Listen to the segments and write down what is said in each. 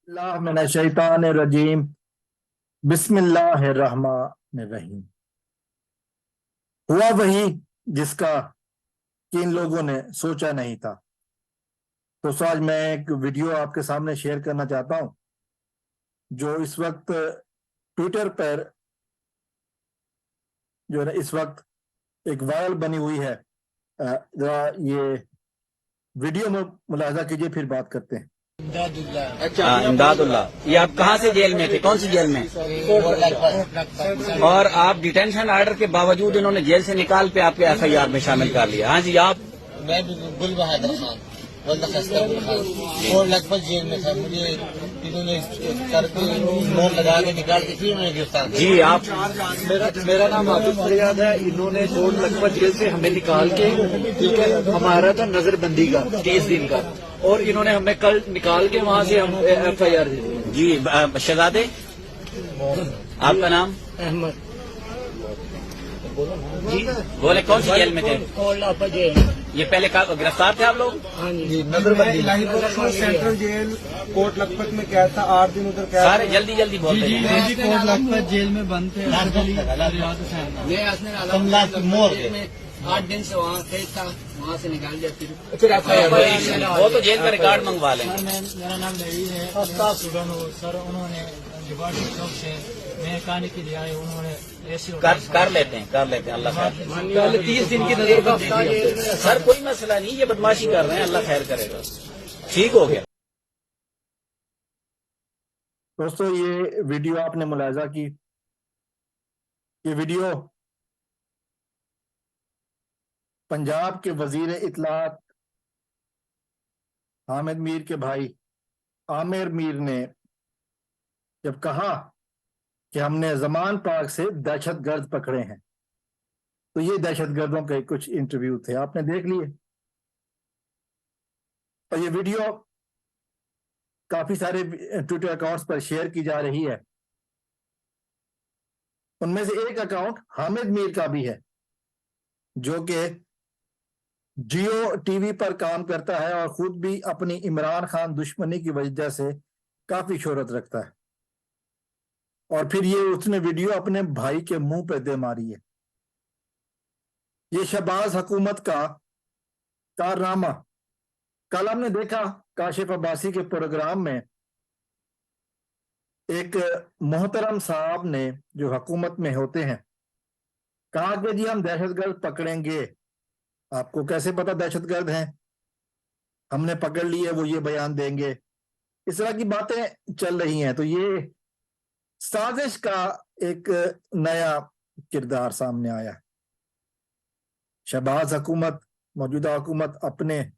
अल्लाह मिन शैतान रजीम बिस्मिल्लाहिर्रहमानिर्रहीम। हुआ वही जिसका कि इन लोगों ने सोचा नहीं था। तो आज मैं एक वीडियो आपके सामने शेयर करना चाहता हूं जो इस वक्त ट्विटर पर जो है ना इस वक्त एक वायरल बनी हुई है। जरा ये वीडियो में मुलाजा कीजिए, फिर बात करते हैं। इमदादुल्ला, ये आप कहाँ से जेल में थे? कौन सी जेल में? और आप डिटेंशन ऑर्डर के बावजूद इन्होंने जेल से निकाल के आपके एफआईआर में शामिल कर लिया। हाँ जी, आप? मैं गुल बहादुर खान और लगभग जेल में था। मुझे इन्होंने करके मोहर लगा के निकाल के फिर उन्होंने गिरफ्तार किया। जी, आप? मेरा नाम आबिद फरियाद है। इन्होंने कोर्ट लखपत जेल से हमें निकाल के, ठीक है, हमारा था नजरबंदी का 30 दिन का, और इन्होंने हमें कल निकाल के वहाँ से हम एफआईआर दे दी। जी, शहजादे, आपका नाम? अहमद। जी बोले, कौन सी जेल में थे? ये पहले गिरफ्तार थे आप लोग? हाँ जी, नजरबंदी सेंट्रल जेल कोर्ट लखपत में क्या था, 8 दिन उधर क्या सारे जल्दी जल्दी बोलते हैं। जी, कोर्ट लखपत जेल में बंद थे। मोर 8 दिन से वहाँ थे था, वहाँ से निकाल दिया फिर वो तो जेल का रिकॉर्ड मंगवा लें। मेरा नाम नवी है। सर उन्होंने डिपार्टी चौक से मैं कहानी के लिए आए, उन्होंने ऐसे कर लेते हैं अल्लाह खैर। पहले 30 दिन की नजरबंदी। सर कोई मसला नहीं, ये बदमाशी कर रहे हैं, अल्लाह खैर करेगा, ठीक हो गया। दोस्तों, ये वीडियो आपने मुलाजा की। ये वीडियो पंजाब के वजीर इत्तलात हामिद मीर के भाई आमिर मीर ने जब कहा कि हमने जमान पाक से दहशतगर्द पकड़े हैं, तो ये दहशतगर्दों के कुछ इंटरव्यू थे, आपने देख लिए। और ये वीडियो काफी सारे ट्विटर अकाउंट्स पर शेयर की जा रही है। उनमें से एक अकाउंट हामिद मीर का भी है जो कि जियो टीवी पर काम करता है और खुद भी अपनी इमरान खान दुश्मनी की वजह से काफी शोहरत रखता है। और फिर ये उसने वीडियो अपने भाई के मुंह पे दे मारी है। ये शहबाज हुकूमत का कारनामा कल हमने देखा काशिफ अब्बासी के प्रोग्राम में। एक मोहतरम साहब ने जो हुकूमत में होते हैं कहा कि जी हम दहशतगर्द पकड़ेंगे। आपको कैसे पता दहशतगर्द हैं? हमने पकड़ लिए, वो ये बयान देंगे। इस तरह की बातें चल रही हैं। तो ये साजिश का एक नया किरदार सामने आया है। शहबाज हुकूमत, मौजूदा हुकूमत अपने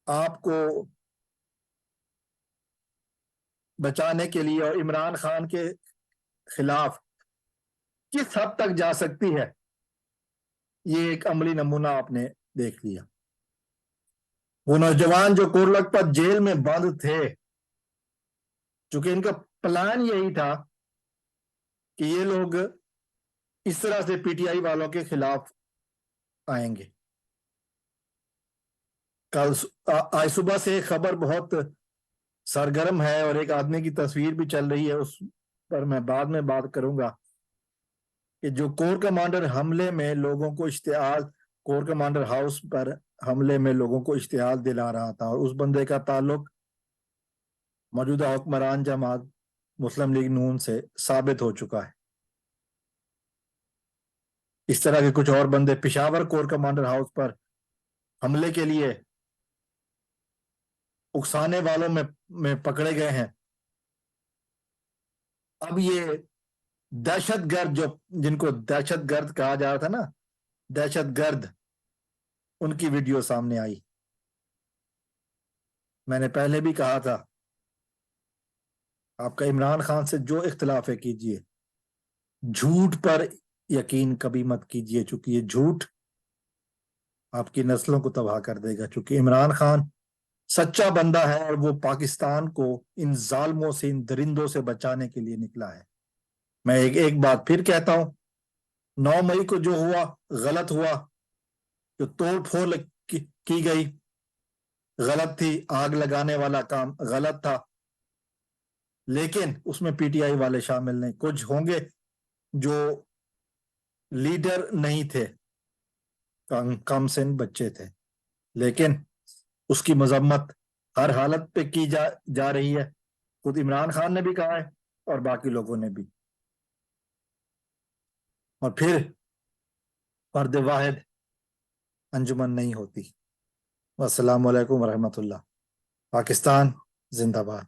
आप को बचाने के लिए और इमरान खान के खिलाफ किस हद तक जा सकती है, ये एक अमली नमूना आपने देख लिया। वो नौजवान जो कोटलखपत जेल में बंद थे, चूंकि इनका प्लान यही था कि ये लोग इस तरह से पीटीआई वालों के खिलाफ आएंगे। कल आज सुबह से खबर बहुत सरगर्म है और एक आदमी की तस्वीर भी चल रही है, उस पर मैं बाद में बात करूंगा कि जो कोर कमांडर हमले में लोगों को इश्तिहाल, कोर कमांडर हाउस पर हमले में लोगों को इश्तिहाल दिला रहा था, और उस बंदे का ताल्लुक मौजूदा हुक्मरान जमात मुस्लिम लीग नून से साबित हो चुका है। इस तरह के कुछ और बंदे पेशावर कोर कमांडर हाउस पर हमले के लिए उकसाने वालों में पकड़े गए हैं। अब ये दहशतगर्द, जो जिनको दहशतगर्द कहा जा रहा था ना, दहशतगर्द, उनकी वीडियो सामने आई। मैंने पहले भी कहा था, आपका इमरान खान से जो इख्तिलाफ है कीजिए, झूठ पर यकीन कभी मत कीजिए, चूंकि ये झूठ आपकी नस्लों को तबाह कर देगा। चूंकि इमरान खान सच्चा बंदा है और वो पाकिस्तान को इन जालमों से, इन दरिंदों से बचाने के लिए निकला है। मैं एक बात फिर कहता हूं, 9 मई को जो हुआ गलत हुआ, जो तोड़ फोड़ की गई गलत थी, आग लगाने वाला काम गलत था, لیکن اس میں پی ٹی آئی والے شامل نہیں. کچھ ہوں گے جو لیڈر نہیں تھے, کم سن بچے تھے, لیکن اس کی مذمت ہر حالت پہ کی جا رہی ہے. خود عمران خان نے بھی کہا ہے اور باقی لوگوں نے بھی. اور پھر فرد واحد انجمن نہیں ہوتی. السلام علیکم ورحمۃ اللہ. پاکستان زندہ باد.